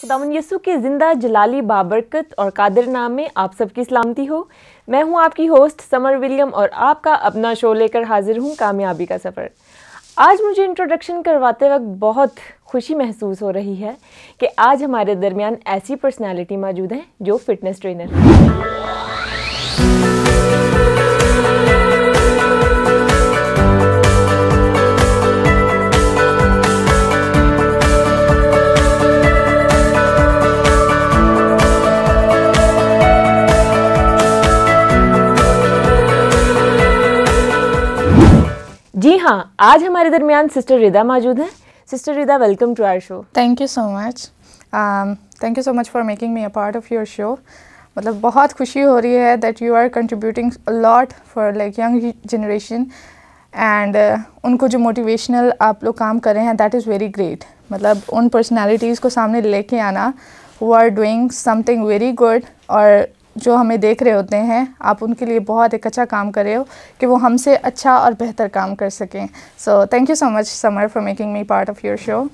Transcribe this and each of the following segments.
खुदावंद यीशु के ज़िंदा जलाली बाबरकत और कादिर नाम में आप सबकी सलामती हो। मैं हूं आपकी होस्ट समर विलियम और आपका अपना शो लेकर हाजिर हूं, कामयाबी का सफ़र। आज मुझे इंट्रोडक्शन करवाते वक्त बहुत खुशी महसूस हो रही है कि आज हमारे दरमियान ऐसी पर्सनैलिटी मौजूद हैं जो फिटनेस ट्रेनर हैं। जी हाँ, आज हमारे दरमियान सिस्टर रिदा मौजूद हैं। Sister Rida, welcome to our show. Thank you so much. Thank you so much for making me a part of your show. मतलब बहुत खुशी हो रही है that you are contributing a lot for like young generation and उनको जो motivational आप लोग काम कर रहे हैं दैट इज़ वेरी ग्रेट। मतलब उन पर्सनैलिटीज़ को सामने लेके आना who are doing something very good, और जो हमें देख रहे होते हैं आप उनके लिए बहुत एक अच्छा काम कर रहे हो कि वो हमसे अच्छा और बेहतर काम कर सकें। So thank you so much summer for making me part of your show.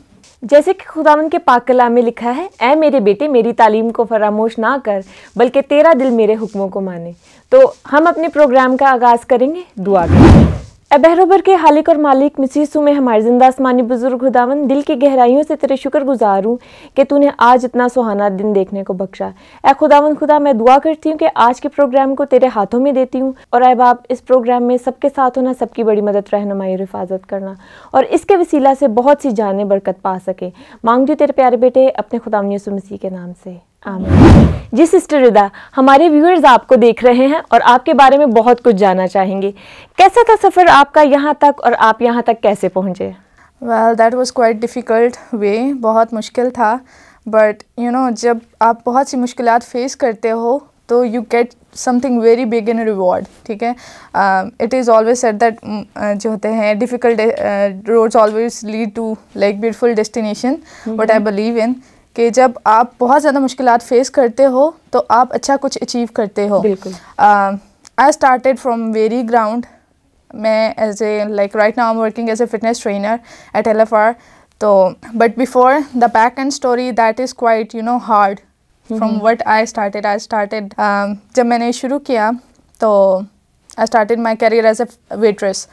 जैसे कि खुदावंद के पाक कलाम में लिखा है, ऐ मेरे बेटे मेरी तालीम को फरामोश ना कर, बल्कि तेरा दिल मेरे हुक्मों को माने। तो हम अपने प्रोग्राम का आगाज़ करेंगे दुआ के। ए बहरोबर के हालिक और मालिक मिसीसू में हमारे जिंदा आसमानी बुजुर्ग खुदावन, दिल की गहराइयों से तेरे शुक्रगुजार हूँ कि तूने आज इतना सुहाना दिन देखने को बख्शा। ए खुदावन खुदा, मैं दुआ करती हूँ कि आज के प्रोग्राम को तेरे हाथों में देती हूँ, और ए बाप इस प्रोग्राम में सबके साथ होना, सबकी बड़ी मदद रहनुमाई और हिफाजत करना, और इसके वसीला से बहुत सी जानें बरकत पा सके। मांगती हूँ तेरे प्यारे बेटे अपने खुदावन यीशु मसीह के नाम से, आमीन। जी सिस्टर रिदा, हमारे व्यूअर्स आपको देख रहे हैं और आपके बारे में बहुत कुछ जानना चाहेंगे। कैसा था सफ़र आपका यहाँ तक, और आप यहाँ तक कैसे पहुँचे? Well that was quite difficult way, बहुत मुश्किल था। बट यू नो, जब आप बहुत सी मुश्किलात फेस करते हो तो you get something very big in reward. ठीक है, it is always said that जो होते हैं difficult roads always lead to like beautiful destination. What I believe in कि जब आप बहुत ज़्यादा मुश्किलात फेस करते हो तो आप अच्छा कुछ अचीव करते हो। बिल्कुल। I started from very ground. मैं as a like right now I am working as a fitness trainer at LFR। तो but before the back end story that is quite you know hard from what I started जब मैंने शुरू किया तो I started my career as a waitress.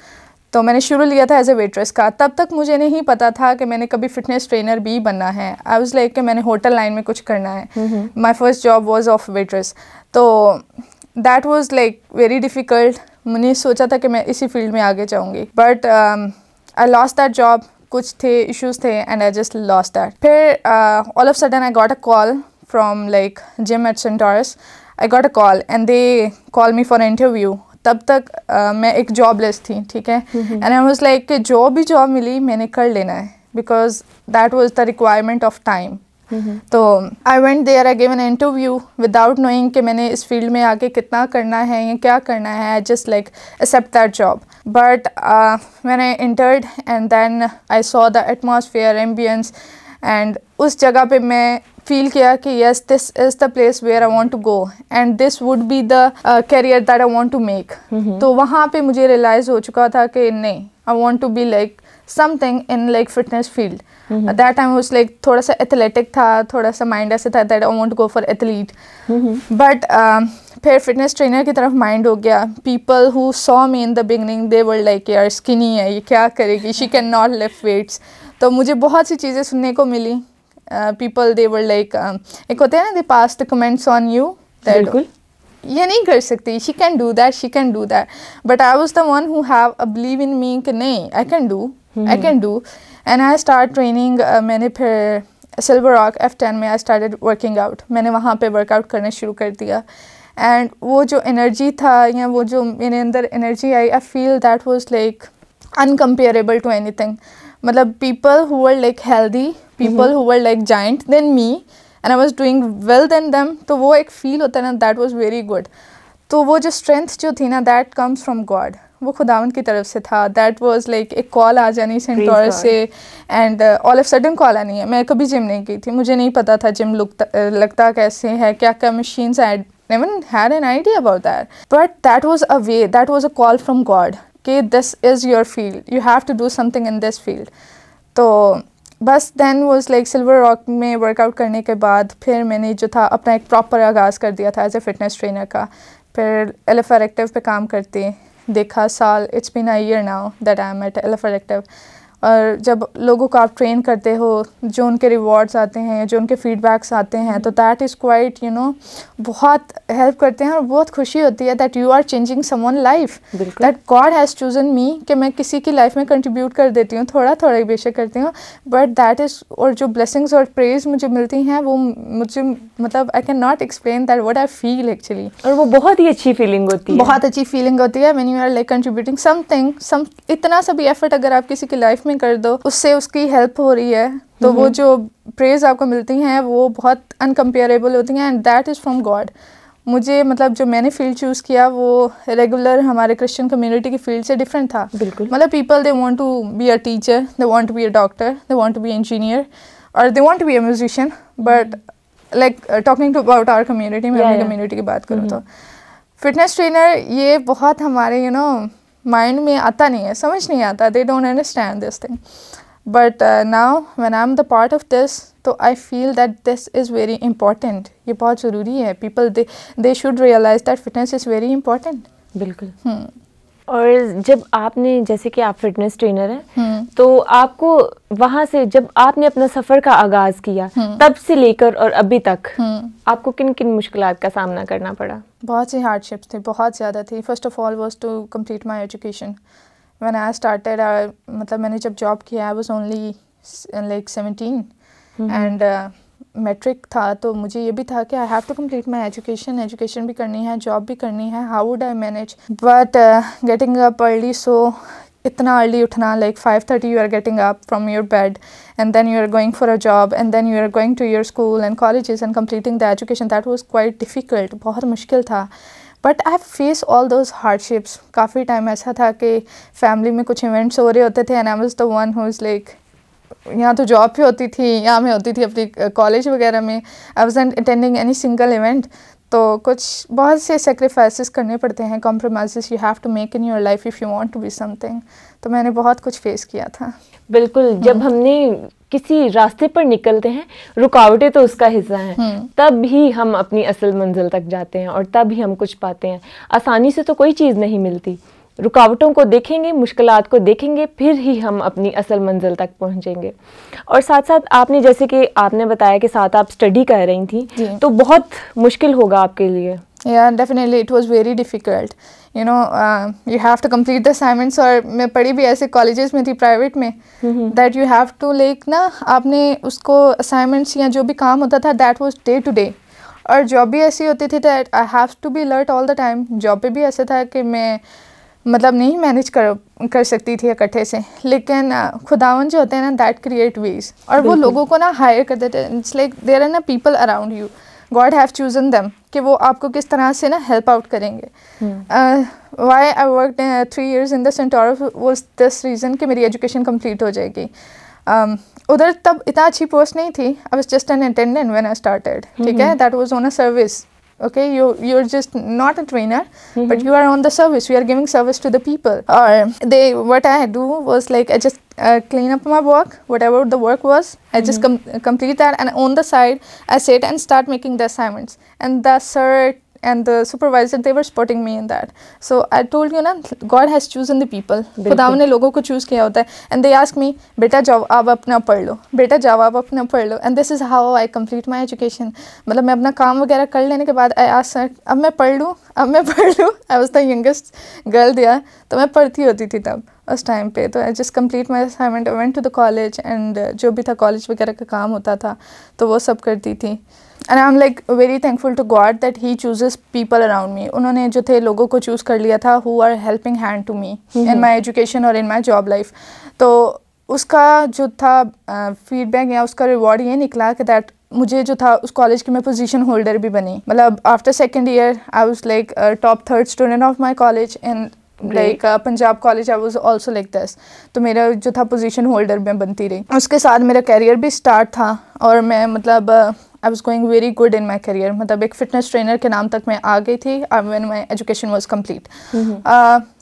तो मैंने शुरू लिया था एज ए वेट्रेस का। तब तक मुझे नहीं पता था कि मैंने कभी फिटनेस ट्रेनर भी बनना है। आई वाज लाइक कि मैंने होटल लाइन में कुछ करना है। My first job was of waitress. तो that was like very difficult. मैंने सोचा था कि मैं इसी फील्ड में आगे जाऊँगी, but I lost that job. कुछ थे इश्यूज़ थे and I just lost that. फिर all of sudden I got a call from like gym at Centaurus. I got a call and they call me for interview. तब तक मैं एक jobless थी। ठीक है, एंड आई वाज लाइक कि जो भी जॉब मिली मैंने कर लेना है, because that was the requirement of time. तो I went there, I give an interview without knowing कि मैंने इस फील्ड में आगे कितना करना है या क्या करना है। I just like accept that job. But मैंने entered and then I saw the atmosphere, ambience, and उस जगह पे मैं फील किया कि yes, this is the place where I want to go and this would be the career that I want to make. तो वहाँ पे मुझे realize हो चुका था कि नहीं, I want to be like something in like fitness field. At that time I was like थोड़ा सा athletic था, थोड़ा सा mind ऐसे था that I want to go for athlete. But फिर fitness trainer की तरफ mind हो गया. People who saw me in the beginning, they were like यार skinny है, ये क्या करेगी, she cannot lift weights. तो मुझे बहुत सी चीज़ें सुनने को मिली। People they were like एक होते हैं ना, they pass the comments on you that ये नहीं कर सकती, she can do that, but I was the one who have a believe in me कि नहीं, I can do and I start training। मैंने फिर Silver Rock F10 में I started working out। मैंने वहाँ पे वर्कआउट करना शुरू कर दिया एंड वो जो एनर्जी था या वो जो मेरे अंदर energy I, I feel that was like uncomparable to anything। मतलब people who were like healthy, people who were like giant than me and I was doing well than them, तो वो एक feel होता है ना, that was very good। तो वो जो strength जो थी ना, that comes from God, वो खुदावंद की तरफ से था। that was like एक call आ जानी सेंटोरस से and all of sudden call आनी है। मैं कभी जिम नहीं गई थी, मुझे नहीं पता था जिम लगता कैसे है, क्या क्या machines, I never had an idea about that, but that was a way, that was a call from God कि this is your field, you have to do something in this field। तो बस then was like silver rock में workout करने के बाद फिर मैंने जो था अपना एक प्रॉपर आगाज़ कर दिया था एज ए फिटनेस ट्रेनर का। फिर LFR एक्टिव पे काम करते देखा साल, it's been a year now that I am at LFR active. और जब लोगों को आप ट्रेन करते हो, जो उनके रिवॉर्ड्स आते हैं, जो उनके फीडबैक्स आते हैं, तो दैट इज़ क्वाइट बहुत हेल्प करते हैं और बहुत खुशी होती है that you are changing someone life, that God has chosen me कि मैं किसी की लाइफ में कंट्रीब्यूट कर देती हूँ, थोड़ा थोड़ा ही बेशक करती हूँ, बट दैट इज़, और जो ब्लेसिंग्स और प्रेज मुझे मिलती हैं वो मुझे मतलब I can not explain that what I feel actually. और वो बहुत ही अच्छी फीलिंग होती है, बहुत अच्छी फीलिंग होती है when you are like contributing something, इतना सा भी एफर्ट अगर आप किसी की लाइफ में कर दो, उससे उसकी हेल्प हो रही है, तो वो जो प्रेज आपको मिलती हैं वो बहुत अनकम्पेरेबल होती हैं and that is from God. मुझे मतलब जो मैंने फील्ड चूज़ किया वो रेगुलर हमारे क्रिश्चियन कम्युनिटी की फील्ड से डिफरेंट था। बिल्कुल, मतलब people they want to be a teacher, they want to be a doctor, they want to be engineer और they want to be a musician, but like talking to about our community, मैं अपनी community की बात करूँ तो fitness trainer ये बहुत हमारे माइंड में आता नहीं है, समझ नहीं आता, they don't understand this thing, but now when I am the part of this, तो I feel that this is very important, ये बहुत ज़रूरी है, people they should realise that fitness is very important. बिल्कुल। और जब आपने, जैसे कि आप फिटनेस ट्रेनर हैं, तो आपको वहाँ से जब आपने अपना सफ़र का आगाज़ किया तब से लेकर और अभी तक आपको किन किन मुश्किलात का सामना करना पड़ा? बहुत सी हार्डशिप्स थी, बहुत ज़्यादा थी। First of all was to complete my education. When I started, मतलब मैंने जब जॉब किया I was only like 17 and matric था, तो मुझे ये भी था कि I have to complete my education भी करनी है, जॉब भी करनी है, how would I manage, but getting up early, so इतना अर्ली उठना, like 5:30 you are getting up from your bed and then you are going for a job and then you are going to your school and colleges and completing the education, that was quite difficult, बहुत मुश्किल था, but I have faced all those hardships। काफ़ी time ऐसा था कि family में कुछ events हो रहे होते थे and I was the one who is like, यहाँ तो जॉब पे होती थी, यहाँ मैं होती थी अपनी कॉलेज वगैरह में, I wasn't attending any single event, तो कुछ बहुत से सेक्रीफाइसेस करने पड़ते हैं, compromise you have to make in your life if you want to be something, तो मैंने बहुत कुछ फेस किया था। बिल्कुल, जब हमने किसी रास्ते पर निकलते हैं, रुकावटें तो उसका हिस्सा हैं, तब ही हम अपनी असल मंजिल तक जाते हैं और तब ही हम कुछ पाते हैं। आसानी से तो कोई चीज़ नहीं मिलती, रुकावटों को देखेंगे, मुश्किलात को देखेंगे, फिर ही हम अपनी असल मंजिल तक पहुंचेंगे। और साथ साथ आपने, जैसे कि आपने बताया कि साथ आप स्टडी कर रही थी, तो बहुत मुश्किल होगा आपके लिए। Yeah, definitely it was very difficult. You have to complete the assignments, और मैं पढ़ी भी ऐसे कॉलेजेस में थी प्राइवेट में, that you have to like ना, आपने उसको assignments या जो भी काम होता था that was day to day, और जॉब भी ऐसी होती थी that I have to be alert all the time। Job पे भी ऐसा था कि मैं मतलब नहीं मैनेज कर सकती थी इकट्ठे से, लेकिन खुदावन जो होते हैं ना, दैट क्रिएट वेज, और वो लोगों को ना हायर कर देते हैं। इट्स लाइक देयर आर ना people around you, God have chosen them कि वो आपको किस तरह से ना हेल्प आउट करेंगे। Why I worked 3 years in the Centora was this reason कि मेरी एजुकेशन कंप्लीट हो जाएगी। उधर तब इतना अच्छी पोस्ट नहीं थी, I was just an attendant when I started, ठीक है, that was on a service. Okay, you're just not a trainer, but you are on the service, we are giving service to the people, or what I do was like I just clean up my work, whatever the work was, I just complete that, and on the side I sit and start making the assignments, and the sir and the supervisor, they were supporting me in that. So I told you na, God has chosen the people, खुदावन ने लोगों को choose किया होता है, and they ask me, बेटा जाओ आप अपना पढ़ लो, बेटा जाओ आप अपना पढ़ लो, and this is how I complete my education। मतलब मैं अपना काम वगैरह कर लेने के बाद I asked sir, अब मैं पढ़ लूँ। I was the youngest girl there, तो मैं पढ़ती होती थी तब उस टाइम पे, तो I just complete my assignment, I went to the college, and जो भी था कॉलेज वगैरह का काम होता था तो वो सब करती थी। And I'm like very thankful to God that He chooses people around me। उन्होंने जो थे लोगों को choose कर लिया था who are helping hand to me in my education और in my job life। तो उसका जो था feedback या उसका reward ये निकला कि that मुझे जो था उस कॉलेज की मैं पोजीशन होल्डर भी बनी। मतलब after second year I was like top 3rd student of my college, and like Punjab college I was also like this. तो मेरा जो था पोजीशन होल्डर में बनती रही। उसके साथ मेरा कैरियर भी स्टार्ट था, और मैं मतलब I was going very good in my career, मतलब एक फिटनेस ट्रेनर के नाम तक मैं आ गई थी when my education was complete.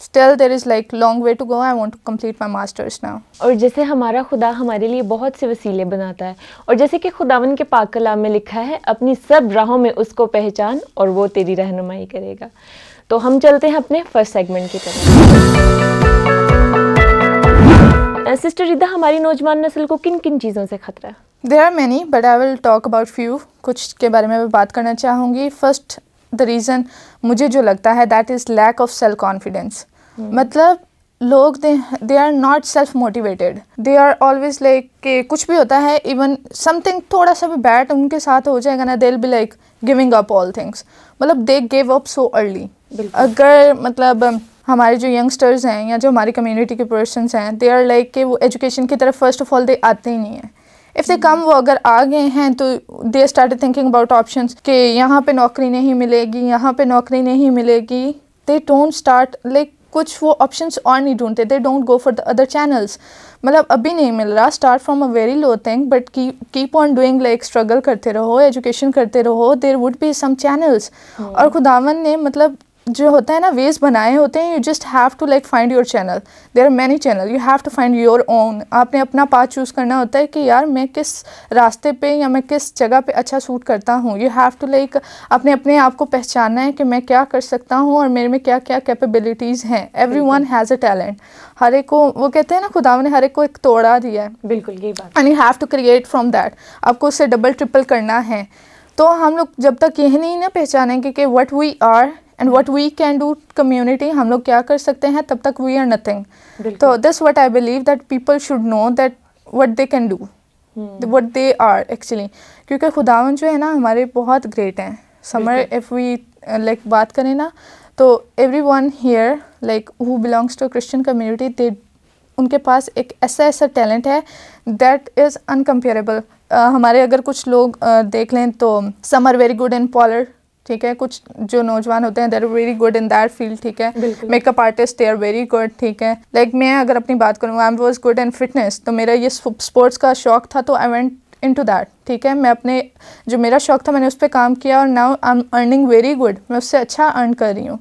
Still there is like long way to go. I want to complete my masters now. और जैसे हमारा खुदा हमारे लिए बहुत से वसीले बनाता है, और जैसे कि खुदावन के पाक कलाम में लिखा है, अपनी सब राहों में उसको पहचान और वो तेरी रहनुमाई करेगा. तो हम चलते हैं अपने फर्स्ट सेगमेंट की तरफ. सिस्टर रिदा, हमारी नौजवान नस्ल को किन किन चीज़ों से खतरा है? There are many but I will talk about few. कुछ के बारे में मैं बात करना चाहूँगी. फर्स्ट द रीज़न मुझे जो लगता है that is lack of self confidence. मतलब लोग they are not self motivated. They are always like कि कुछ भी होता है, इवन समथिंग थोड़ा सा भी बैड उनके साथ हो जाएगा ना, they will be like giving up all things. मतलब they give up so early. अगर मतलब हमारे जो यंगस्टर्स हैं या जो हमारी कम्युनिटी के पर्सन्स हैं, दे आर लाइक कि वो एजुकेशन की तरफ फर्स्ट ऑफ ऑल दे आते ही नहीं हैं. इफ़ दे कम, वो अगर आ गए हैं तो they started thinking about options कि यहाँ पे नौकरी नहीं मिलेगी, यहाँ पे नौकरी नहीं मिलेगी. दे डोंट स्टार्ट लाइक कुछ वो ऑप्शंस और नहीं ढूंढते. They don't go for the other channels. मतलब अभी नहीं मिल रहा, start from a very low thing but keep on doing, like struggle करते रहो, एजुकेशन करते रहो. There would be some channels. और खुदावन ने मतलब जो होता है ना, वेज बनाए होते हैं. You just have to like find your channel. There are many channel, you have to find your own. आपने अपना पाथ चूज़ करना होता है कि यार मैं किस रास्ते पे या मैं किस जगह पे अच्छा सूट करता हूँ. यू हैव टू लाइक अपने आप को पहचानना है कि मैं क्या कर सकता हूँ और मेरे में क्या क्या कैपेबिलिटीज़ हैं. Everyone has a talent. हर एक को, वो कहते हैं ना, खुदा ने हर एक को एक तोड़ा दिया है. बिल्कुल यही बात. And you have to create from that. आपको उससे डबल ट्रिपल करना है. तो हम लोग जब तक यह नहीं ना पहचानेंगे कि what we are and what we can do community, हम लोग क्या कर सकते हैं, तब तक वी आर नथिंग. तो this what I believe that people should know that what they can do, what they are actually. क्योंकि खुदावन जो है ना हमारे बहुत ग्रेट हैं. समर इफ़ वी लाइक बात करें ना, तो everyone here like who belongs to Christian community, they उनके पास एक ऐसा टैलेंट है दैट इज़ अनकम्पेरेबल. हमारे अगर कुछ लोग देख लें तो some are very good in polar, ठीक है. कुछ जो नौजवान होते हैं they are very good in that field, ठीक है. Makeup artist they are very good, ठीक है. लाइक मैं अगर अपनी बात करूँ, I was good in fitness. तो मेरा ये स्पोर्ट्स का शौक था, तो आई वेंट इनटू दैट, ठीक है. मैं अपने जो मेरा शौक था मैंने उस पर काम किया और now I am earning very good. मैं उससे अच्छा अर्न कर रही हूँ.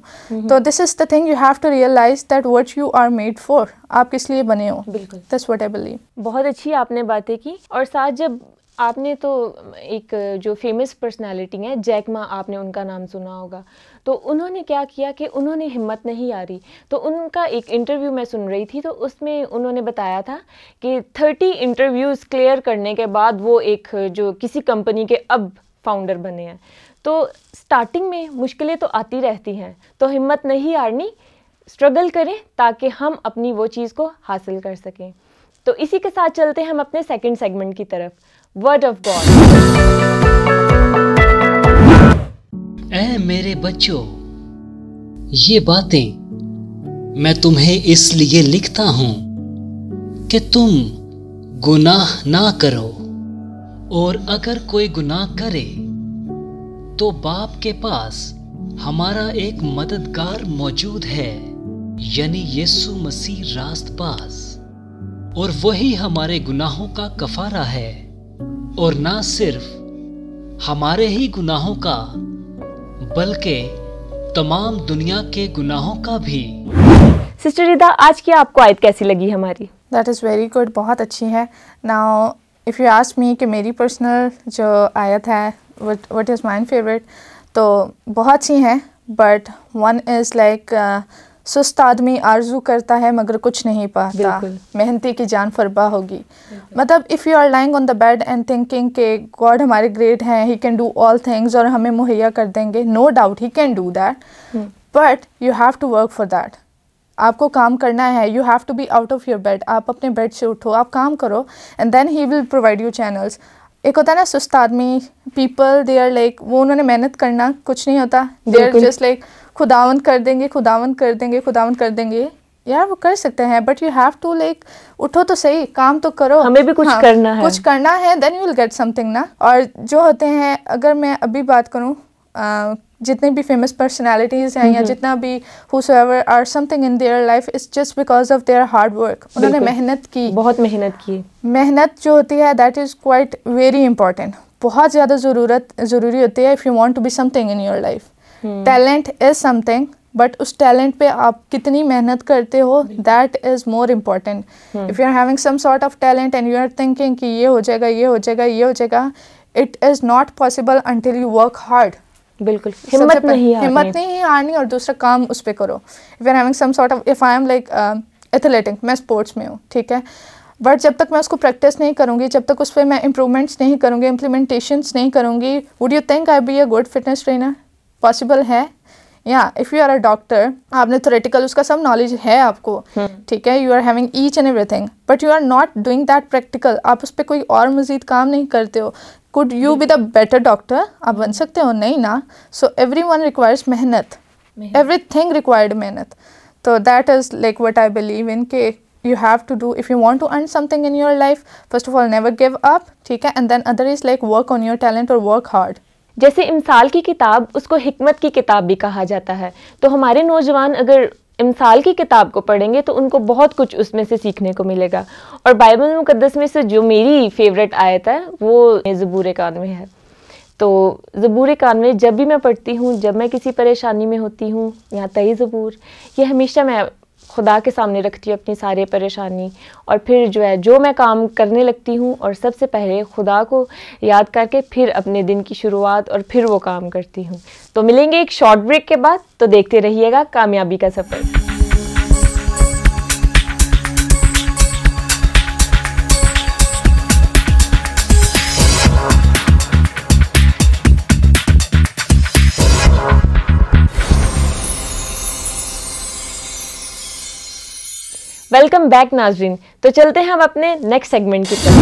तो this is the thing, you have to realise that what you are made for. आप किस लिए बने हो. बिल्कुल, दैट्स व्हाट आई बिलीव. बहुत अच्छी आपने बातें की. और साथ जब आपने तो एक जो फेमस पर्सनालिटी हैं जैक मा, आपने उनका नाम सुना होगा. तो उन्होंने क्या किया कि उन्होंने हिम्मत नहीं हारी. तो उनका एक इंटरव्यू मैं सुन रही थी, तो उसमें उन्होंने बताया था कि 30 इंटरव्यूज़ क्लियर करने के बाद वो एक जो किसी कंपनी के अब फाउंडर बने हैं. तो स्टार्टिंग में मुश्किलें तो आती रहती हैं, तो हिम्मत नहीं हारनी, स्ट्रगल करें ताकि हम अपनी वो चीज़ को हासिल कर सकें. तो इसी के साथ चलते हैं हम अपने सेकंड सेगमेंट की तरफ, वर्ड ऑफ गॉड. ऐ मेरे बच्चों, ये बातें मैं तुम्हें इसलिए लिखता हूं कि तुम गुनाह ना करो, और अगर कोई गुनाह करे तो बाप के पास हमारा एक मददगार मौजूद है, यानी यीशु मसीह रास्तबाज. और वही हमारे गुनाहों का कफारा है, और ना सिर्फ हमारे ही गुनाहों का बल्कि तमाम दुनिया के गुनाहों का भी. सिस्टर रिदा, आज की आपको आयत कैसी लगी हमारी? दैट इज़ वेरी गुड, बहुत अच्छी है. Now if you ask me कि मेरी पर्सनल जो आयत है व्हाट इज़ माय फेवरेट, तो बहुत अच्छी हैं. बट वन इज़ लाइक सुस्त आदमी आरजू करता है मगर कुछ नहीं पाता, मेहनती की जान फरबा होगी. मतलब if you are lying on the bed and thinking के गॉड हमारे ग्रेट हैं, he can do all things और हमें मुहैया कर देंगे, no doubt he can do that, but you have to work for that. आपको काम करना है. You have to be out of your bed. आप अपने बेड से उठो, आप काम करो, and then he will provide you channels. एक होता है ना सुस्त आदमी, पीपल दे आर लाइक, वो उन्होंने मेहनत करना कुछ नहीं होता, दे आर जस्ट लाइक खुदावंद कर देंगे, खुदावंद कर देंगे, खुदावंद कर देंगे. यार वो कर सकते हैं, but you have to like उठो तो सही, काम तो करो, हमें भी कुछ करना है, कुछ करना है, then you will get something ना. और जो होते हैं, अगर मैं अभी बात करूँ, जितने भी फेमस पर्सनालिटीज़ हैं या जितना भी whosoever are something in their life is just because of their hard work. उन्होंने मेहनत की, बहुत मेहनत की. मेहनत जो होती है that is quite very important. बहुत ज़्यादा ज़रूरी होती है if you want to be something in your life. Talent is something, but उस टैलेंट पे आप कितनी मेहनत करते हो, that is more important. If you are having some sort of talent and you are thinking कि ये हो जाएगा, ये हो जाएगा, ये हो जाएगा, it is not possible until you work hard. बिल्कुल, हिम्मत नहीं हारनी, और दूसरा काम उस पर करो। If you are having some sort of, if I am like athletic, मैं स्पोर्ट्स में हूँ, ठीक है, बट जब तक मैं उसको प्रैक्टिस नहीं करूँगी, जब तक उस पर मैं इम्प्रूवमेंट्स नहीं करूँगी, इम्प्लीमेंटेशंस नहीं करूँगी, would you think I be a good fitness trainer? Possible है? या if you are a doctor, आपने थ्योरेटिकल उसका सब नॉलेज है आपको, ठीक है, you are having each and everything, but you are not doing that practical, आप उस पर कोई और मज़ीद काम नहीं करते हो। Could you be the better doctor? आप बन सकते हो? नहीं ना। सो एवरी वन रिक्वायर्स मेहनत, एवरी थिंग रिक्वायर्ड मेहनत। तो that is like what I believe इन के you have to do, if you want to earn something in your life, first of all never give up, ठीक है, and then other is like work on your talent or work hard। जैसे इमसाल की किताब, उसको हिकमत की किताब भी कहा जाता है, तो हमारे नौजवान अगर इमसाल की किताब को पढ़ेंगे तो उनको बहुत कुछ उसमें से सीखने को मिलेगा। और बाइबल मुकद्दस में से जो मेरी फेवरेट आयत है वो ज़बूर 91 है। तो ज़बूर 91 जब भी मैं पढ़ती हूँ, जब मैं किसी परेशानी में होती हूँ, यहाँ तई ज़बूर, ये हमेशा मैं खुदा के सामने रखती हूँ अपनी सारी परेशानी, और फिर जो मैं काम करने लगती हूँ और सबसे पहले खुदा को याद करके फिर अपने दिन की शुरुआत और फिर वो काम करती हूँ। तो मिलेंगे एक शॉर्ट ब्रेक के बाद, तो देखते रहिएगा कामयाबी का सफ़र। वेलकम बैक नाज़रीन। तो चलते हैं हम अपने नेक्स्ट सेगमेंट की तरफ।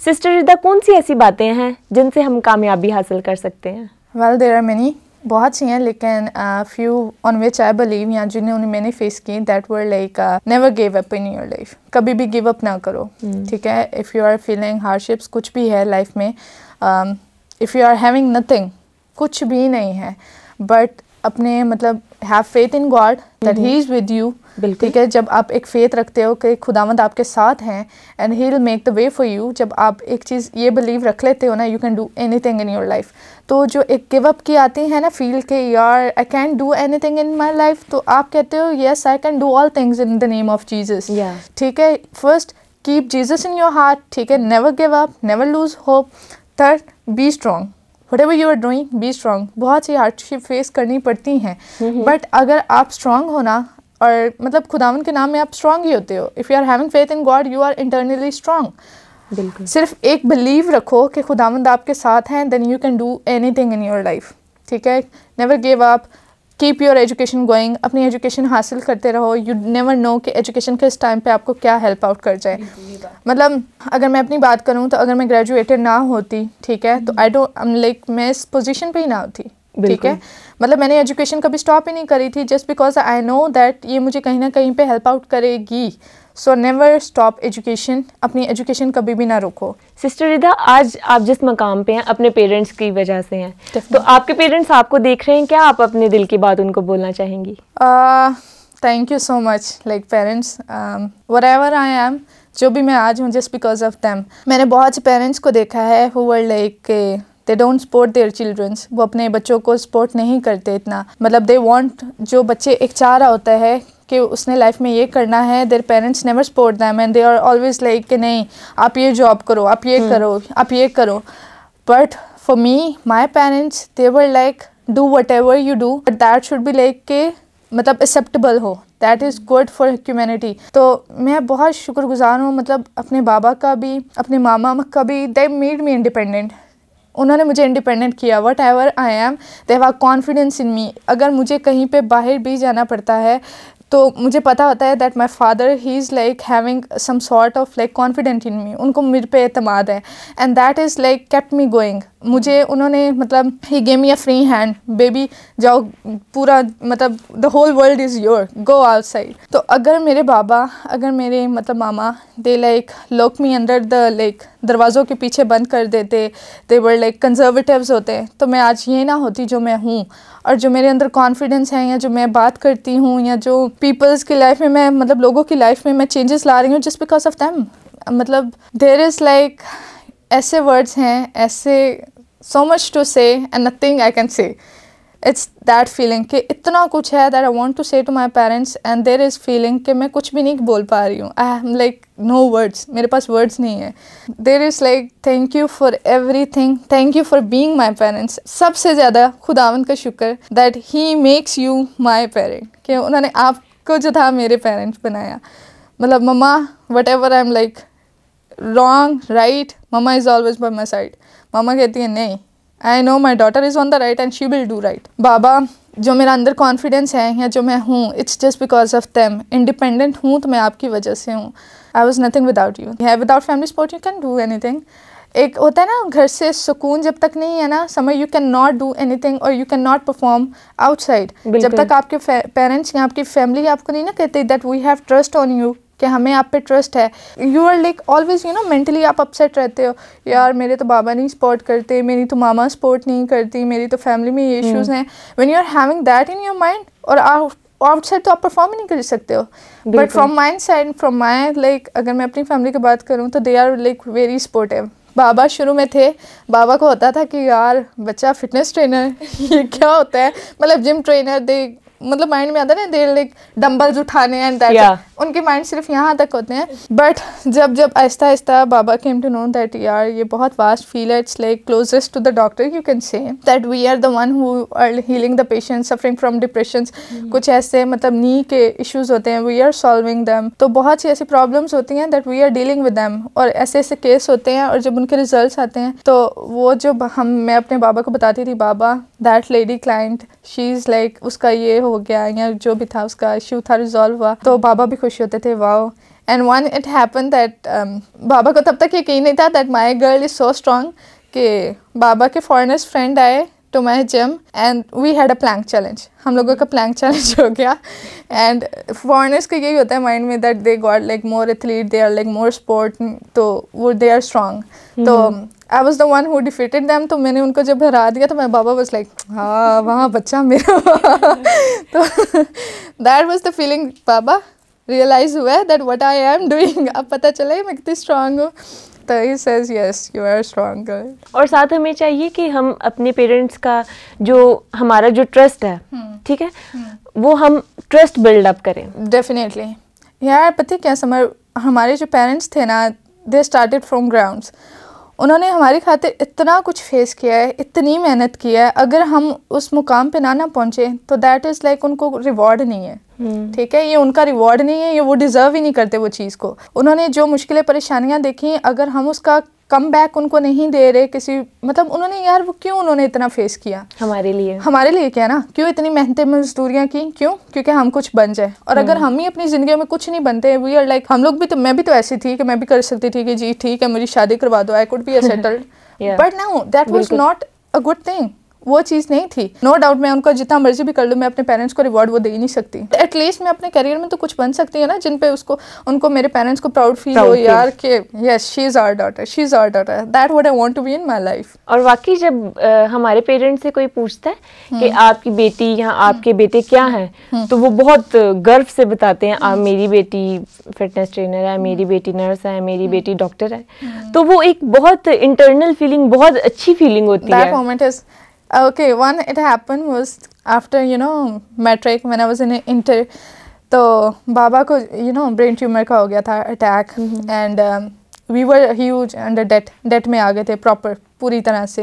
सिस्टर रिदा, कौन सी ऐसी बातें हैं जिनसे हम कामयाबी हासिल कर सकते हैं? वेल देयर आर मेनी, बहुत सी हैं, लेकिन few on which I believe, या जिन्हें मैंने फेस की, that were like never give up in your life. कभी भी गिव अप ना करो, ठीक है। If you are feeling hardships, कुछ भी है लाइफ में, if you are having nothing, कुछ भी नहीं है, बट अपने मतलब have faith in God that he is with you, ठीक है। जब आप एक फेथ रखते हो कि खुदावंद आपके साथ हैं and he will make the way for you, जब आप एक चीज़ ये बिलीव रख लेते हो ना, you can do anything in your life. तो जो एक गिव अप की आती है ना फील के यार I can do anything in my life, तो आप कहते हो yes I can do all things in the name of Jesus, ठीक है। First keep Jesus in your heart, ठीक है, never give up, never lose hope. Third, be strong, whatever you are doing, be strong। बहुत सी hardship face करनी पड़ती हैं, but अगर आप स्ट्रॉन्ग हो ना, और मतलब खुदावन के नाम में आप स्ट्रॉन्ग ही होते हो। If you are having faith in God, you are internally strong. बिल्कुल, सिर्फ एक बिलीव रखो कि खुदावंद आपके साथ हैं, then you can do anything in your life, ठीक है। Never give up, keep your education going, अपनी एजुकेशन हासिल करते रहो। यू नेवर नो कि एजुकेशन किस टाइम पे आपको क्या हेल्प आउट कर जाए। मतलब अगर मैं अपनी बात करूँ तो अगर मैं ग्रेजुएटेड ना होती, ठीक है, तो आई डोंट लाइक मैं इस पोजीशन पे ही ना होती, ठीक है। मतलब मैंने एजुकेशन कभी स्टॉप ही नहीं करी थी, just because I know that ये मुझे कहीं ना कहीं पे हेल्प आउट करेगी। सो नेवर स्टॉप एजुकेशन, अपनी एजुकेशन कभी भी ना रोको। सिस्टर रिदा, आज आप जिस मकाम पे हैं अपने पेरेंट्स की वजह से हैं, तो आपके पेरेंट्स आपको देख रहे हैं, क्या आप अपने दिल की बात उनको बोलना चाहेंगी? Thank you so much like parents, whatever I am, जो भी मैं आज हूँ, जस्ट बिकॉज ऑफ देम। मैंने बहुत से पेरेंट्स को देखा है who were like they don't support their childrens, वो अपने बच्चों को सपोर्ट नहीं करते इतना। मतलब दे वांट, जो बच्चे एक चाह रहा होता है कि उसने लाइफ में ये करना है, their parents never support them and they are always like कि नहीं आप ये जॉब करो, आप ये करो, आप ये करो। But for me my parents they were like do what ever you do, but that should be like के मतलब एक्सेप्टेबल हो, that is good for humanity. तो मैं बहुत शुक्रगुजार हूँ, मतलब अपने बाबा का भी, अपने मामा का भी। दे मेड मी इंडिपेंडेंट, उन्होंने मुझे इंडिपेंडेंट किया। Whatever I am, they have confidence in me. अगर मुझे कहीं पे बाहर भी जाना पड़ता है तो मुझे पता होता है that my father he is like having some sort of like confident in me, उनको मेरे पे एतमाद है, and that is like kept me going. मुझे उन्होंने मतलब he gave me a free hand, baby जाओ, पूरा मतलब the whole world is your, go outside. तो अगर मेरे बाबा, अगर मेरे मतलब मामा, they like lock me under the like दरवाज़ों के पीछे बंद कर देते, दे वर लाइक कंजर्वेटिव्स होते, तो मैं आज ये ना होती जो मैं हूँ। और जो मेरे अंदर कॉन्फिडेंस है, या जो मैं बात करती हूँ, या जो पीपल्स की लाइफ में मैं मतलब लोगों की लाइफ में मैं चेंजेस ला रही हूँ, जस्ट बिकॉज ऑफ दैम। मतलब देयर इज़ लाइक ऐसे वर्ड्स हैं, ऐसे so much to say and nothing I can say. It's that feeling कि इतना कुछ है that I want to say to my parents and there is feeling कि मैं कुछ भी नहीं बोल पा रही हूँ. I am like no words, मेरे पास वर्ड्स नहीं है. There is like thank you for everything, thank you for being my parents. सबसे ज़्यादा खुदावंद का शुक्र that he makes you my parent, कि उन्होंने आपको जो था मेरे पेरेंट्स बनाया. मतलब मम्मा whatever I am like wrong right, मम्मा is always by my side. मम्मा कहती है नहीं, I know my daughter is on the right and she will do right. बाबा जो मेरा अंदर कॉन्फिडेंस है या जो मैं हूँ, it's just because of them. Independent हूँ तो मैं आपकी वजह से हूँ. I was nothing without you. Without family support you can do anything. एक होता है ना घर से सुकून जब तक नहीं है ना, समझ you can not do anything और you can not perform outside. जब तक आपके पेरेंट्स या आपकी फैमिली आपको नहीं ना कहते that we have trust on you, कि हमें आप पे ट्रस्ट है, you are like always mentally आप अपसेट रहते हो. यार मेरे तो बाबा नहीं सपोर्ट करते, मेरी तो मामा सपोर्ट नहीं करती, मेरी तो फैमिली में ये इश्यूज़ हैं. When you are having that in your mind, और आउटसाइड तो आप परफॉर्म ही नहीं कर सकते हो. But from my side, from my like अगर मैं अपनी फैमिली की बात करूँ तो they are like very supportive. बाबा शुरू में थे, बाबा को होता था कि यार बच्चा फिटनेस ट्रेनर ये क्या होता है, मतलब जिम ट्रेनर. दे मतलब माइंड में आता है ना दे लाइक डंबल्स उठाने एंड दैट, उनके माइंड सिर्फ यहाँ तक होते हैं. बट जब आहिस्ता आहिस्ता बाबा केम टू नो दैट यार ये बहुत वास्ट फील है. It's like closest to the doctor you can say that we are the one who are healing the patient suffering from depression. कुछ ऐसे मतलब नी के इश्यूज होते हैं, वी आर सॉल्विंग दैम. तो बहुत सी ऐसी प्रॉब्लम्स होती हैं that we are dealing with them, और ऐसे ऐसे केस होते हैं. और जब उनके रिजल्ट्स आते हैं तो वो जो मैं अपने बाबा को बताती थी, बाबा that lady client she is like उसका ये हो गया या जो भी था उसका इश्यू था रिजॉल्व हुआ, तो बाबा भी खुश होते थे. Wow. And when it happen that बाबा को तब तक यकीन नहीं था that my girl is so strong कि बाबा के फॉरेनर्स फ्रेंड आए to my gym and we had a plank challenge. हम लोगों का प्लैंक चैलेंज हो गया. एंड फॉरेनर्स का यही होता है माइंड में that they got like more athlete, they are like more sport, तो वो दे आर स्ट्रॉन्ग. तो I was the one who defeated them. तो मैंने उनको जब हरा दिया तो मैं बाबा बस लाइक हाँ वहाँ बच्चा मेरा. तो दैट वॉज द फीलिंग. बाबा रियलाइज हुआ है that what I am doing. अब पता चला मैं कितनी स्ट्रांग हूँ. तो he says yes you are strong girl. और साथ हमें चाहिए कि हम अपने पेरेंट्स का जो हमारा जो ट्रस्ट है, ठीक है, वो हम ट्रस्ट बिल्ड अप करें. डेफिनेटली यार. पता क्या समर, हमारे जो पेरेंट्स थे ना, दे स्टार्टेड फ्रॉम ग्राउंड्स. उन्होंने हमारी खातिर इतना कुछ फेस किया है, इतनी मेहनत की है. अगर हम उस मुकाम पे ना पहुँचे तो दैट इज़ लाइक उनको रिवॉर्ड नहीं है. ठीक है, ये उनका रिवॉर्ड नहीं है, ये वो डिज़र्व ही नहीं करते वो चीज़ को. उन्होंने जो मुश्किलें परेशानियां देखी, अगर हम उसका कम बैक उनको नहीं दे रहे किसी, मतलब उन्होंने यार वो क्यों उन्होंने इतना फेस किया हमारे लिए क्या ना, क्यों इतनी मेहनतें मजदूरियाँ की, क्यों? क्योंकि हम कुछ बन जाए. और अगर हम ही अपनी ज़िंदगी में कुछ नहीं बनते, वी आर लाइक, हम लोग भी तो, मैं भी तो ऐसी थी कि मैं भी कर सकती थी कि जी ठीक है मुझे शादी करवा दो, आई could be a settled. But now that was not a good thing. वो चीज़ नहीं थी. नो डाउट मैं उनको जितना मर्जी भी कर लूँ, मैं अपने पेरेंट्स को रिवॉर्ड वो दे ही नहीं सकती. एटलीस्ट मैं अपने करियर में तो कुछ बन सकती है ना, जिन पे उनको मेरे पेरेंट्स को प्राउड फील हो यार कि yes she is our daughter, she is our daughter, that what I want to be in my life. और वाकई जब हमारे पेरेंट्स से कोई पूछता है कि आपकी बेटी या आपके बेटे क्या हैं, तो वो बहुत गर्व से बताते हैं मेरी बेटी फिटनेस ट्रेनर है, मेरी बेटी नर्स है, मेरी बेटी डॉक्टर है. तो वो एक बहुत इंटरनल फीलिंग, बहुत अच्छी फीलिंग होती है. That moment is okay. One it happened was after matric when I was in inter. तो बाबा को brain tumor का हो गया था attack. And we were huge under debt में आ गए थे प्रॉपर पूरी तरह से.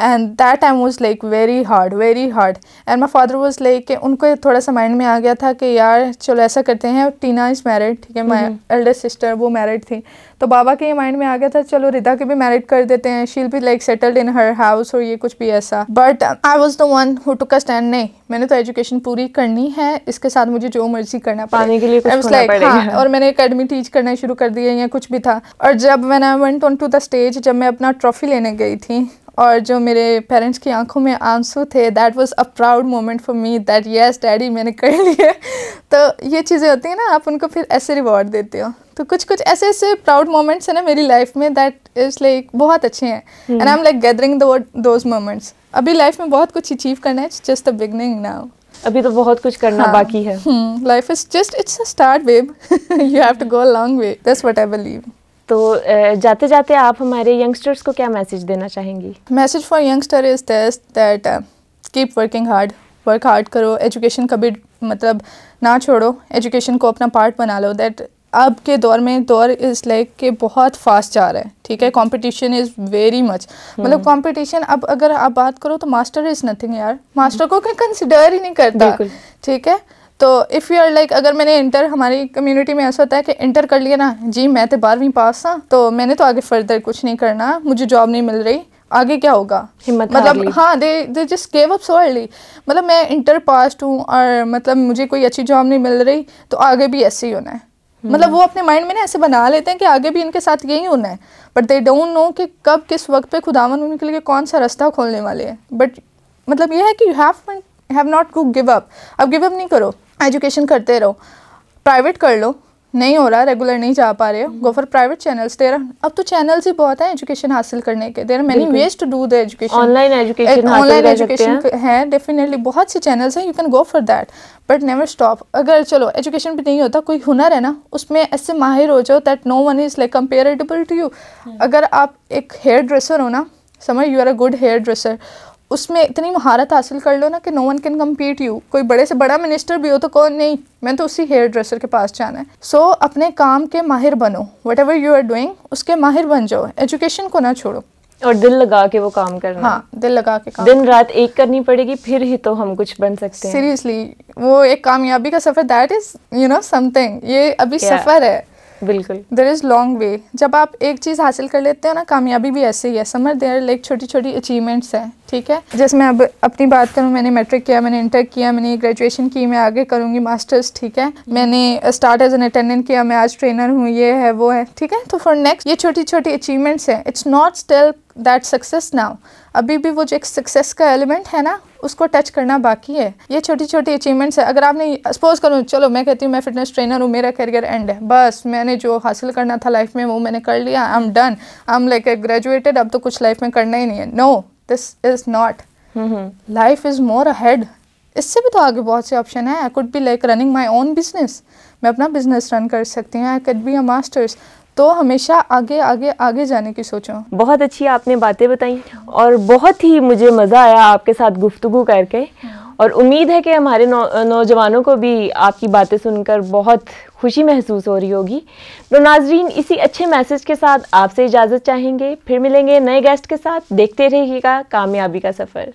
And that time was like very hard. And my father was like, उनको थोड़ा सा माइंड में आ गया था कि यार चलो ऐसा करते हैं, टीना इज़ मैरिड, ठीक है, माई एल्डर सिस्टर वो मैरिड थी. तो बाबा के ये माइंड में आ गया था चलो रिदा के भी मैरिड कर देते हैं, she will be like settled in her house और ये कुछ भी ऐसा. But I was the one who took a stand. नहीं, मैंने तो एजुकेशन पूरी करनी है, इसके साथ मुझे जो मर्जी करना पाने के लिए कुछ होना पड़ेगा. और मैंने एकेडमी टीच करना शुरू कर दिया या कुछ भी था. और जब when I went on to the stage, जब मैं अपना ट्रॉफी लेने गई थी और जो मेरे पेरेंट्स की आंखों में आंसू थे, that was a proud moment for me that yes daddy मैंने कर लिए. तो ये चीज़ें होती हैं ना, आप उनको फिर ऐसे रिवॉर्ड देते हो. तो कुछ ऐसे प्राउड मोमेंट्स है ना मेरी लाइफ में, दैट इज़ लाइक बहुत अच्छे हैं. And I am like gathering those moments. अभी लाइफ में बहुत कुछ अचीव करना है, it's just the beginning now. अभी तो बहुत कुछ करना बाकी है. Life is just it's a start babe. You have to go a long way. That's what I believe. तो जाते जाते आप हमारे यंगस्टर्स को क्या मैसेज देना चाहेंगी? Message for youngster is this that keep working hard, work hard करो, एजुकेशन कभी मतलब ना छोड़ो, एजुकेशन को अपना पार्ट बना लो। दैट अब के दौर में दौर इज़ लाइक कि बहुत फास्ट जा रहा है, ठीक है, कंपटीशन इज़ वेरी मच, मतलब कंपटीशन। अब अगर आप बात करो तो मास्टर इज़ नथिंग यार, मास्टर को कोई कंसिडर ही नहीं करता, ठीक है। तो इफ़ यू आर लाइक, अगर मैंने इंटर, हमारी कम्युनिटी में ऐसा होता है कि इंटर कर लिया ना जी, मैं तो 12वीं पास था, तो मैंने तो आगे फर्दर कुछ नहीं करना, मुझे जॉब नहीं मिल रही, आगे क्या होगा, मतलब हाँ, they just gave up so early. मतलब मैं इंटर पास हूँ और मतलब मुझे कोई अच्छी जॉब नहीं मिल रही, तो आगे भी ऐसे ही होना है। मतलब वो अपने माइंड में ना ऐसे बना लेते हैं कि आगे भी इनके साथ यही होना है, बट दे डोंट नो कि कब किस वक्त पे खुदावन उनके लिए कौन सा रास्ता खोलने वाले हैं। बट मतलब ये है कि you have not to give up. अब गिव अप नहीं करो, एजुकेशन करते रहो, प्राइवेट कर लो, नहीं हो रहा, रेगुलर नहीं जा पा रहे हो, गो फॉर प्राइवेट चैनल्स। अब तो चैनल्स ही बहुत है एजुकेशन हासिल करने के, there are many ways to do the education. Online education है, डेफिनेटली बहुत से चैनल्स हैं, you can go for that, but never stop. अगर चलो एजुकेशन भी नहीं होता, कोई हुनर है ना, उसमें ऐसे माहिर हो जाओ that no one is like comparable to you. अगर आप एक हेयर ड्रेसर हो ना, समझ you are a good hairdresser, उसमें इतनी महारत हासिल कर लो ना कि no one can compete you. कोई बड़े से बड़ा मिनिस्टर भी हो तो कौन नहीं, मैं तो उसी हेयर ड्रेसर के पास जाना है। सो अपने काम के माहिर बनो, whatever you are doing उसके माहिर बन जाओ, एजुकेशन को ना छोड़ो और दिल लगा के वो काम करना। हाँ, दिल लगा के काम, दिन रात एक करनी पड़ेगी, फिर ही तो हम कुछ बन सकते हैं। सीरियसली, वो एक कामयाबी का सफ़र, that is you know something, ये अभी सफ़र है, बिल्कुल, देयर इज़ लॉन्ग वे। जब आप एक चीज़ हासिल कर लेते हो ना, कामयाबी भी ऐसे ही है, समझ, देयर लाइक छोटी छोटी अचीवमेंट्स हैं, ठीक है। जैसे मैं अब अपनी बात करूँ, मैंने मैट्रिक किया, मैंने इंटर किया, मैंने ग्रेजुएशन की, मैं आगे करूँगी मास्टर्स, ठीक है। मैंने स्टार्ट एज एन अटेंडेंट किया, मैं आज ट्रेनर हूँ, ये है वो है, ठीक है। तो फॉर नेक्स्ट ये छोटी छोटी अचीवमेंट्स हैं, it's not still that success now, अभी भी वो जो एक सक्सेस का एलिमेंट है ना, उसको टच करना बाकी है। ये छोटी छोटी अचीवमेंट्स है। अगर आपने सपोज करूँ, चलो मैं कहती हूँ मैं फिटनेस ट्रेनर हूँ, मेरा करियर एंड है, बस मैंने जो हासिल करना था लाइफ में वो मैंने कर लिया, I am done, I am like graduated, अब तो कुछ लाइफ में करना ही नहीं है। No, this is not, life is more ahead. इससे भी तो आगे बहुत से ऑप्शन है। I could be like running my own business, मैं अपना बिजनेस रन कर सकती हूँ, I could be a masters. तो हमेशा आगे आगे आगे जाने की सोचो। बहुत अच्छी आपने बातें बताई और बहुत ही मुझे मज़ा आया आपके साथ गुफ्तगू करके, और उम्मीद है कि हमारे नौजवानों को भी आपकी बातें सुनकर बहुत खुशी महसूस हो रही होगी। तो नाजरीन, इसी अच्छे मैसेज के साथ आपसे इजाज़त चाहेंगे, फिर मिलेंगे नए गेस्ट के साथ। देखते रहिएगा कामयाबी का सफ़र।